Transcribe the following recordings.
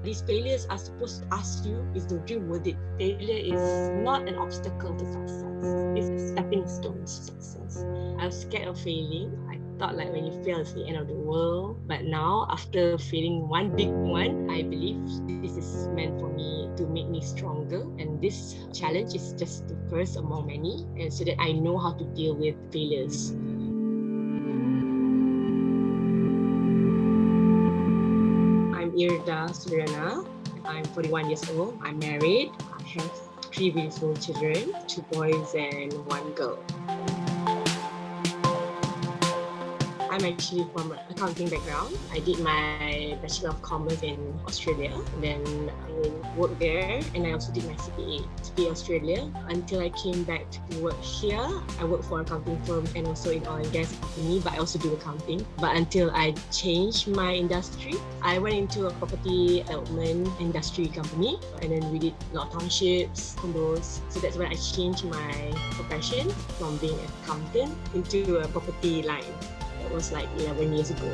These failures are supposed to ask you, is the dream worth it? Failure is not an obstacle to success. It's a stepping stone to success. I was scared of failing. I thought like when you fail, it's the end of the world. But now, after failing one big one, I believe this is meant for me to make me stronger. And this challenge is just the first among many, and so that I know how to deal with failures. I'm Irda Suriana. I'm 41 years old. I'm married. I have 3 beautiful children, 2 boys and 1 girl. I'm actually from an accounting background. I did my Bachelor of Commerce in Australia. Then I worked there, and I also did my CPA Australia. Until I came back to work here, I worked for an accounting firm and also in oil and gas company, but I also do accounting. But until I changed my industry, I went into a property development industry company, and then we did a lot of townships, condos. So that's when I changed my profession from being an accountant into a property line. That was like 11 years ago.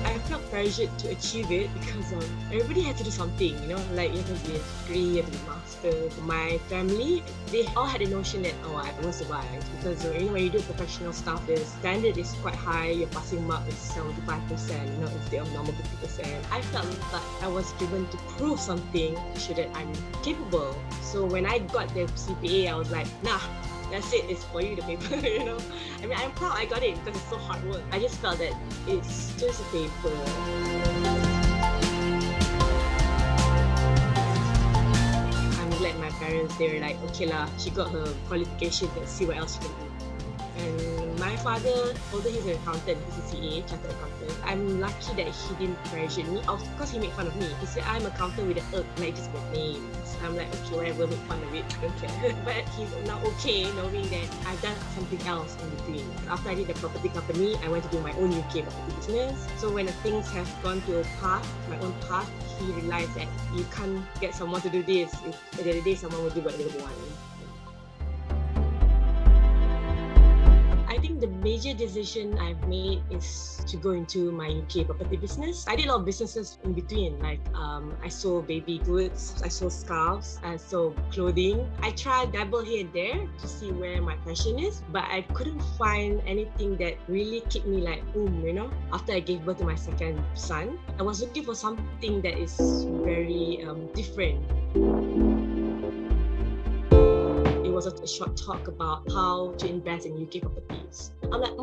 I felt pressured to achieve it because everybody had to do something, like you have to be a degree, you have to be a master. My family, they all had a notion that, I will survive because when you do professional stuff, the standard is quite high, your passing mark is 75%, instead of normal 50%. I felt like I was driven to prove something so that I'm capable. So when I got the CPA, I was like, nah, that's it, it's for you, the paper, I mean, I'm proud I got it because it's so hard work. I just felt that it's just a paper. I'm glad my parents, they were like, okay lah, she got her qualification, let's see what else she can do. And my father, although he's an accountant, he's a CA, chartered accountant, I'm lucky that he didn't pressure me. Of course, he made fun of me. He said, I'm an accountant with an like just my name. I'm like, okay, whatever, make fun of it, I don't care. But he's now okay knowing that I've done something else in between. After I did the property company, I went to do my own UK property business. So when things have gone to a path, my own path, he realized that you can't get someone to do this. If at the end of the day, someone will do what they want. I think the major decision I've made is to go into my UK property business. I did a lot of businesses in between, like I sold baby goods, I sold scarves, I sold clothing. I tried dabble here and there to see where my passion is, but I couldn't find anything that really kept me like, After I gave birth to my second son, I was looking for something that is very different. It was a short talk about how to invest in UK properties. I'm like,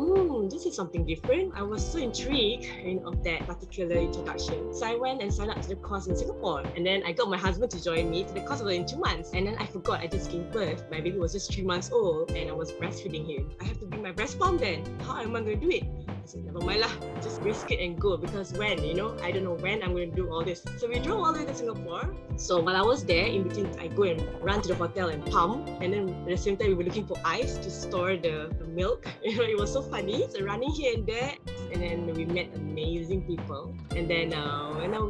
this is something different. I was so intrigued of that particular introduction. So I went and signed up to the course in Singapore. And then I got my husband to join me to the course within 2 months. And then I forgot I just gave birth. My baby was just 3 months old and I was breastfeeding him. I have to bring my breast pump then. How am I going to do it? I said, never mind lah, just risk it and go, because when, I don't know when I'm going to do all this. So we drove all the way to Singapore. So while I was there, in between, I go and run to the hotel and pump. And then at the same time, we were looking for ice to store the milk. It was so funny. So running here and there. And then we met amazing people. And then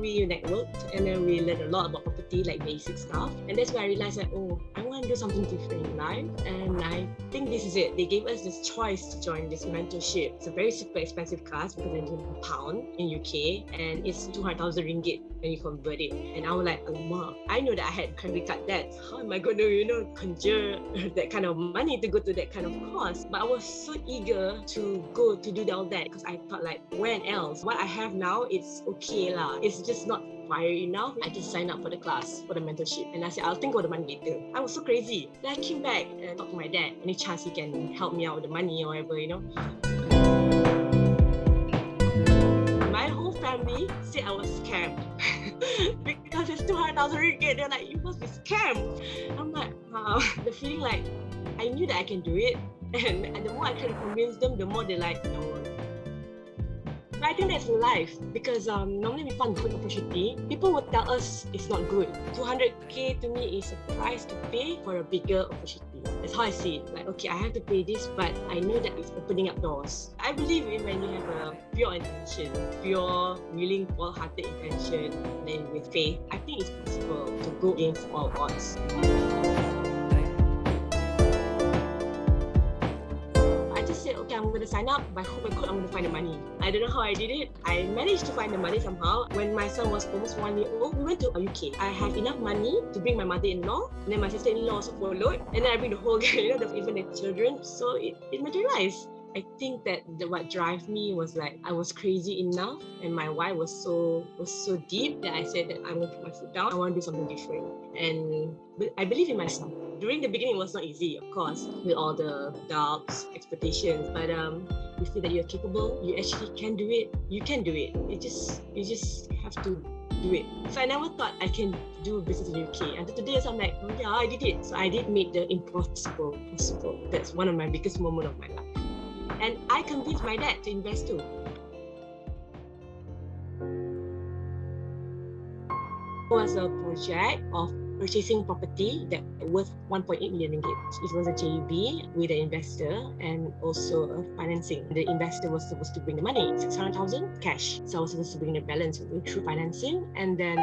we networked. And then we learned a lot about property, like basic stuff. And that's where I realized that, I want to do something different in life. And I think this is it. They gave us this choice to join this mentorship. It's a very super expensive class because I'm doing £1 in UK. And it's 200,000 ringgit when you convert it. And I was like, alamak, I know that I had credit card debts. How am I going to, conjure that kind of money to go to that kind of course? But I was so eager to go to do all that because I thought like, when else? What I have now, it's okay lah. It's just not fire enough. I just signed up for the class, for the mentorship. And I said, I'll think about the money later. I was so crazy. Then I came back and talked to my dad. Any chance he can help me out with the money or whatever, My whole family said I was scammed because it's 200,000 ringgit. They're like, you must be scammed. I'm like, the feeling like I knew that I can do it, and the more I try to convince them, the more they're like, no. But I think that's life, because normally we find good opportunity. People would tell us it's not good. 200k to me is a price to pay for a bigger opportunity. That's how I see it. Like, okay, I have to pay this, but I know that it's opening up doors. I believe in when you have a pure intention, pure, willing, wholehearted intention, and then with faith, I think it's possible to go against all odds. said, okay, I'm going to sign up. By hook by crook, I'm going to find the money. I don't know how I did it. I managed to find the money somehow. When my son was almost 1 year old, we went to UK. I have enough money to bring my mother-in-law, and then my sister-in-law also followed, and then I bring the whole gang, even the children. So it materialized. I think that what drive me was like I was crazy enough, and my why was so deep that I said that I'm gonna put my foot down. I want to do something different, and I believe in myself. During the beginning, it was not easy, of course, with all the doubts, expectations. But you feel that you're capable. You actually can do it. You can do it. You just have to do it. So I never thought I can do business in UK. Until today, so I'm like, oh yeah, I did it. So I did make the impossible possible. That's one of my biggest moments of my life. And I convinced my dad to invest too. It was a project of purchasing property that worth 1.8 million ringgit. It was a JV with an investor and also a financing. The investor was supposed to bring the money, 600,000 cash. So I was supposed to bring the balance through financing. And then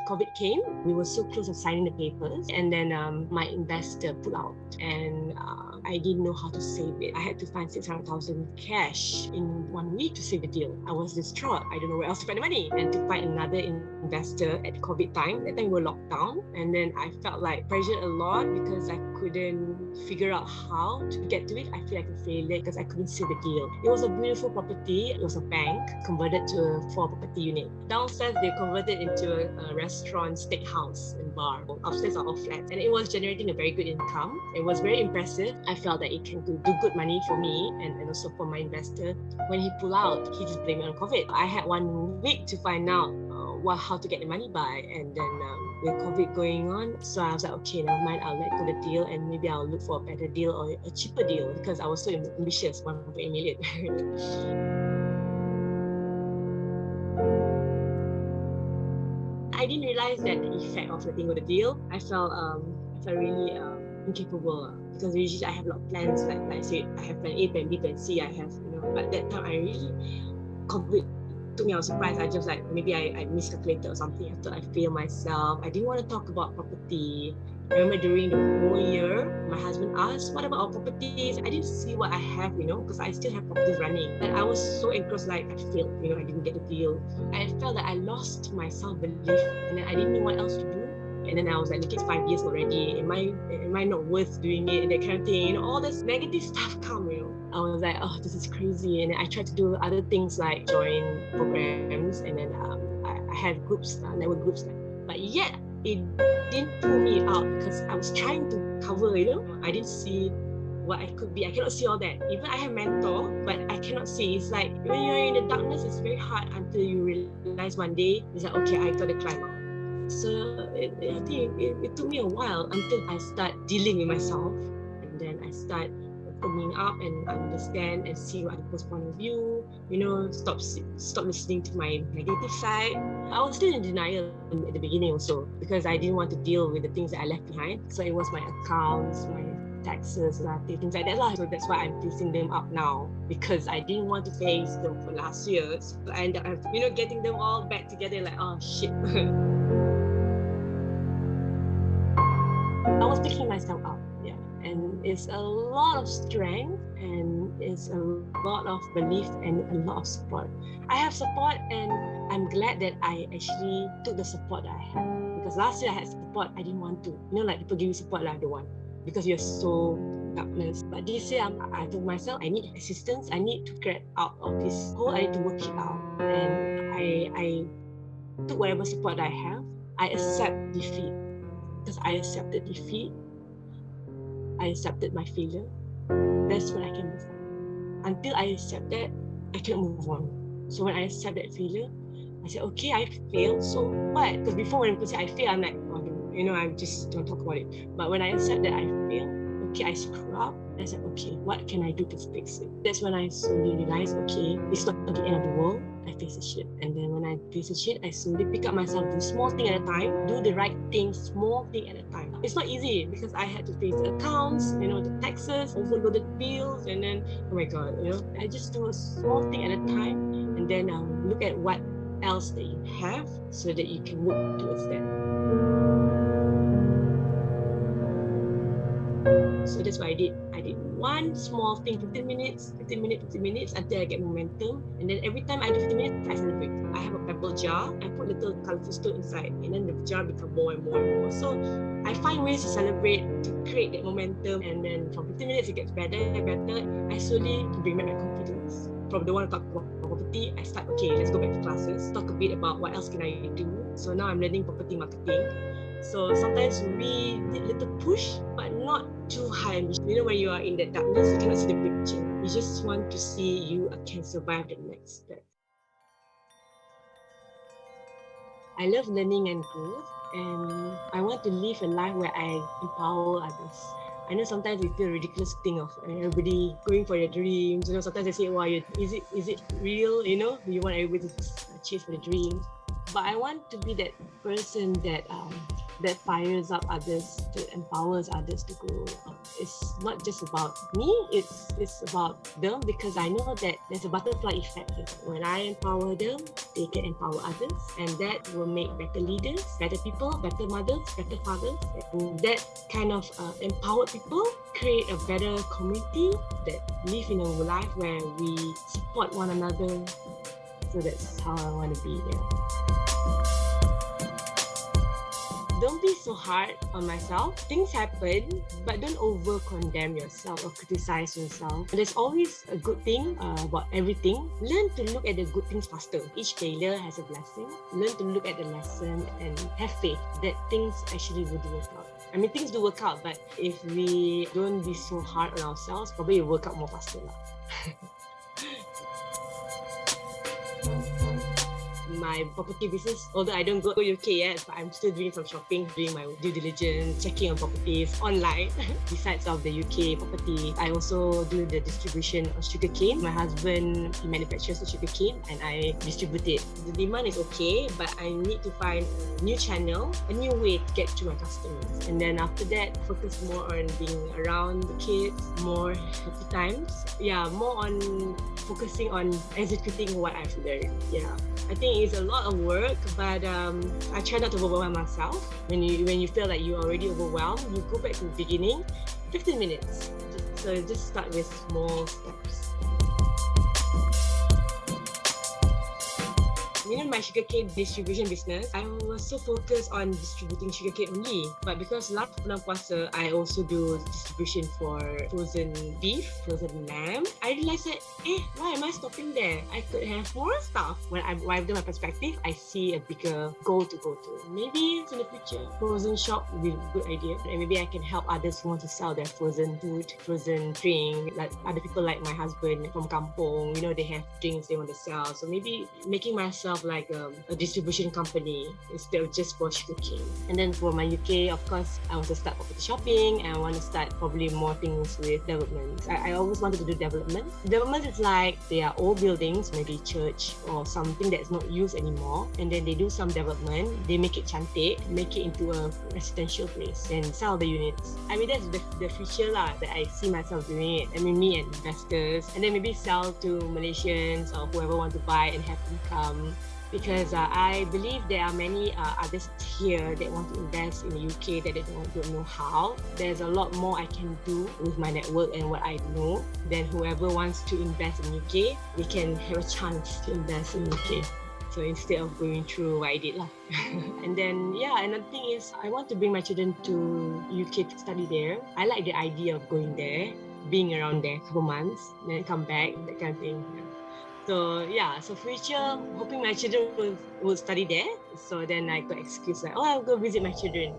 COVID came. We were so close to signing the papers. And then my investor pulled out. And I didn't know how to save it. I had to find 600,000 cash in 1 week to save the deal. I was distraught. I don't know where else to find the money. And to find another investor at COVID time. That time we were locked down. And then I felt like pressured a lot because I couldn't figure out how to get to it. I feel like a failure because I couldn't see the deal. It was a beautiful property. It was a bank converted to a 4-property unit. Downstairs, they converted into a restaurant, steakhouse, and bar. Upstairs are all flats. And it was generating a very good income. It was very impressive. I felt that it can do good money for me and also for my investor. When he pulled out, he just blamed it on COVID. I had 1 week to find out how to get the money by, and then with COVID going on, so I was like, okay, never mind, I'll let go the deal and maybe I'll look for a better deal or a cheaper deal because I was so ambitious, 1.8 million. I didn't realize that the effect of letting go the deal. I felt really incapable because usually I have a lot of plans, like I said, I have plan A, plan B, plan C. I have, but that time I really COVID took me, I was surprised. I just like, maybe I miscalculated or something. I thought I failed myself. I didn't want to talk about property. I remember during the whole year, my husband asked, what about our properties? I didn't see what I have, because I still have properties running. And I was so engrossed, like I failed, I didn't get the deal. I felt that I lost my self-belief and then I didn't know what else to do. And then I was like, look, it's 5 years already. Am I not worth doing it? And that kind of thing. All this negative stuff come, I was like, oh, this is crazy. And then I tried to do other things like join programs. And then I had groups, network groups. But yet, it didn't pull me out because I was trying to cover, I didn't see what I could be. I cannot see all that. Even I have mentor, but I cannot see. It's like when you're in the darkness, it's very hard until you realize one day, it's like, okay, I got to climb out. So I think it took me a while until I start dealing with myself, and then I start opening up and understand and see other people's point of view. Stop listening to my negative side. I was still in denial at the beginning also because I didn't want to deal with the things that I left behind. So it was my accounts, my taxes, things like that. So that's why I'm facing them up now because I didn't want to face them for last year. So I ended up, getting them all back together like, oh shit. I was picking myself up, and it's a lot of strength and it's a lot of belief and a lot of support. I have support and I'm glad that I actually took the support that I had because last year I had support I didn't want to. Like people give you support like I don't want because you're so darkness. But this year I told myself I need assistance. I need to get out of this hole. I need to work it out, and I took whatever support I have. I accept defeat. Because I accepted defeat, I accepted my failure. That's when I can move on. Until I accept that, I cannot move on. So when I accept that failure, I said, okay, I failed, so what? Because before when people say I fail, I'm like, oh, I just don't talk about it. But when I accept that I failed, okay, I screw up, I said, okay, what can I do to fix it? That's when I slowly realized, okay, it's not the end of the world. I face the shit. And then when I face the shit, I slowly pick up myself, do small thing at a time, do the right thing, small thing at a time. It's not easy because I had to face the accounts, the taxes, overloaded bills, and then, oh my God, I just do a small thing at a time and then look at what else that you have so that you can work towards that. So that's what I did. I did one small thing, 15 minutes, 15 minutes, 15 minutes until I get momentum. And then every time I do 15 minutes, I celebrate. I have a pebble jar. I put little colorful stone inside, and then the jar become more and more and more. So I find ways to celebrate, to create that momentum. And then from 15 minutes, it gets better and better. I slowly bring back my confidence. From the one to talk about property, I start, okay, let's go back to classes, talk a bit about what else can I do. So now I'm learning property marketing. So sometimes we need a little push, but not too high. You know, when you are in that darkness, you cannot see the picture. You just want to see you can survive the next step. I love learning and growth, and I want to live a life where I empower others. I know sometimes we feel ridiculous to think of everybody going for their dreams. You know, sometimes they say, "Wow, is it real?" You know, you want everybody to just chase for the dreams. But I want to be that person that fires up others, that empowers others to grow. It's not just about me, it's about them, because I know that there's a butterfly effect. When I empower them, they can empower others, and that will make better leaders, better people, better mothers, better fathers. And that kind of empowered people create a better community that live in a life where we support one another. So that's how I want to be there. Don't be so hard on myself. Things happen, but don't over-condemn yourself or criticize yourself. There's always a good thing about everything. Learn to look at the good things faster. Each failure has a blessing. Learn to look at the lesson and have faith that things actually will work out. I mean, things do work out, but if we don't be so hard on ourselves, probably it will work out more faster. My property business, although I don't go to UK yet, but I'm still doing some shopping, doing my due diligence, checking on properties online. Besides of the UK property, I also do the distribution of sugarcane. My husband, he manufactures the sugarcane and I distribute it. The demand is okay, but I need to find a new channel, a new way to get to my customers. And then after that, focus more on being around the kids, more happy times. Yeah, more on focusing on executing what I've learned. Yeah, I think it's a lot of work, but I try not to overwhelm myself. When you feel like you're already overwhelmed, you go back to the beginning, 15 minutes. So just start with small steps. You know, my sugarcane distribution business, I was so focused on distributing sugarcane only. But because last bulan puasa, I also do distribution for frozen beef, frozen lamb. I realized that, why am I stopping there? I could have more stuff. When I've widened my perspective, I see a bigger goal to go to. Maybe in the future, frozen shop will be a good idea. And maybe I can help others who want to sell their frozen food, frozen drink. Like other people like my husband from kampung, you know, they have drinks they want to sell. So maybe making myself like a distribution company instead of just for sugarcane. And then for my UK, of course, I want to start property shopping and I want to start probably more things with development. I always wanted to do development. Development is like they are old buildings, maybe church or something that's not used anymore, and then they do some development, they make it cantik, make it into a residential place and sell the units. I mean, that's the future lah, that I see myself doing it. I mean, me and investors, and then maybe sell to Malaysians or whoever want to buy and have income. Because I believe there are many others here that want to invest in the UK that they don't know how. There's a lot more I can do with my network and what I know than whoever wants to invest in UK, they can have a chance to invest in UK. So instead of going through what I did lah. And then, yeah, another thing is I want to bring my children to UK to study there. I like the idea of going there, being around there a couple months, then come back, that kind of thing. So yeah, so future, hoping my children will study there. So then I got excuse like, I'll go visit my children.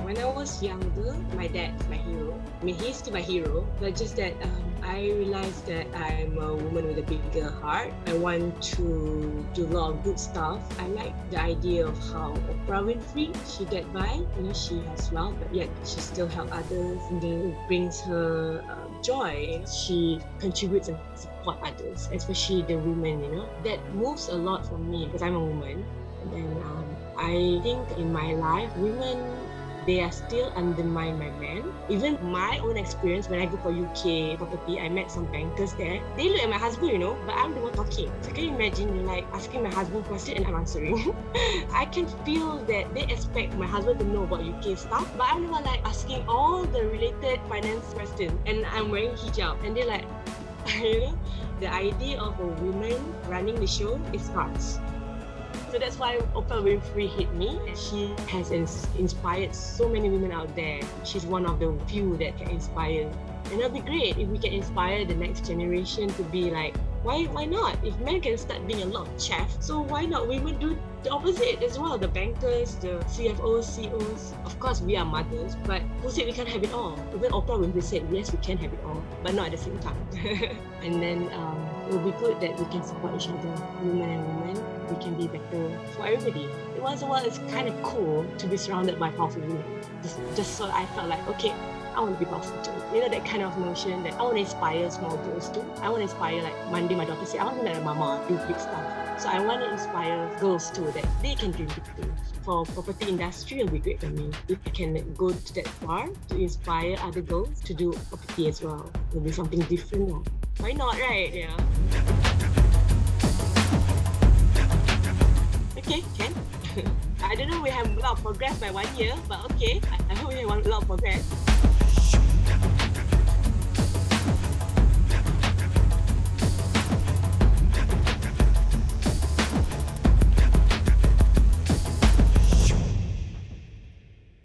When I was younger, my dad is my hero. I mean, he's still my hero, but just that I realized that I'm a woman with a bigger heart. I want to do a lot of good stuff. I like the idea of how Oprah Winfrey, she get by, you know, she has wealth, but yet she still help others, and then it brings her joy. She contributes and support others, especially the women, you know. That moves a lot for me because I'm a woman. And then I think in my life, women they are still undermine my man. Even my own experience when I go for UK property, I met some bankers there. They look at my husband, but I'm the one talking. So can you imagine, like, asking my husband question and I'm answering? I can feel that they expect my husband to know about UK stuff, but I'm the one like asking all the related finance questions, and I'm wearing hijab, and they're like, the idea of a woman running the show is farce. So that's why Oprah Winfrey hit me. She has inspired so many women out there. She's one of the few that can inspire. And it'll be great if we can inspire the next generation to be like, why not? If men can start being a lot of chefs, so why not women do the opposite as well? The bankers, the CFOs, CEOs. Of course, we are mothers, but who said we can't have it all? Even Oprah Winfrey said, yes, we can have it all, but not at the same time. And then it will be good that we can support each other, women and women. We can be better for everybody. Once in a while, it's kind of cool to be surrounded by powerful women. Just so I felt like, okay, I want to be powerful too. That kind of notion that I want to inspire small girls too. I want to inspire, like Monday, my daughter said, I want to be like a mama, do big stuff. So I want to inspire girls too, that they can dream big things. For property industry, it'll be great for me. If I can go to that far to inspire other girls to do property as well. It'll be something different. Why not, right? Yeah. Okay, can. I don't know, we have a lot of progress by 1 year, but okay. I hope we have a lot of progress.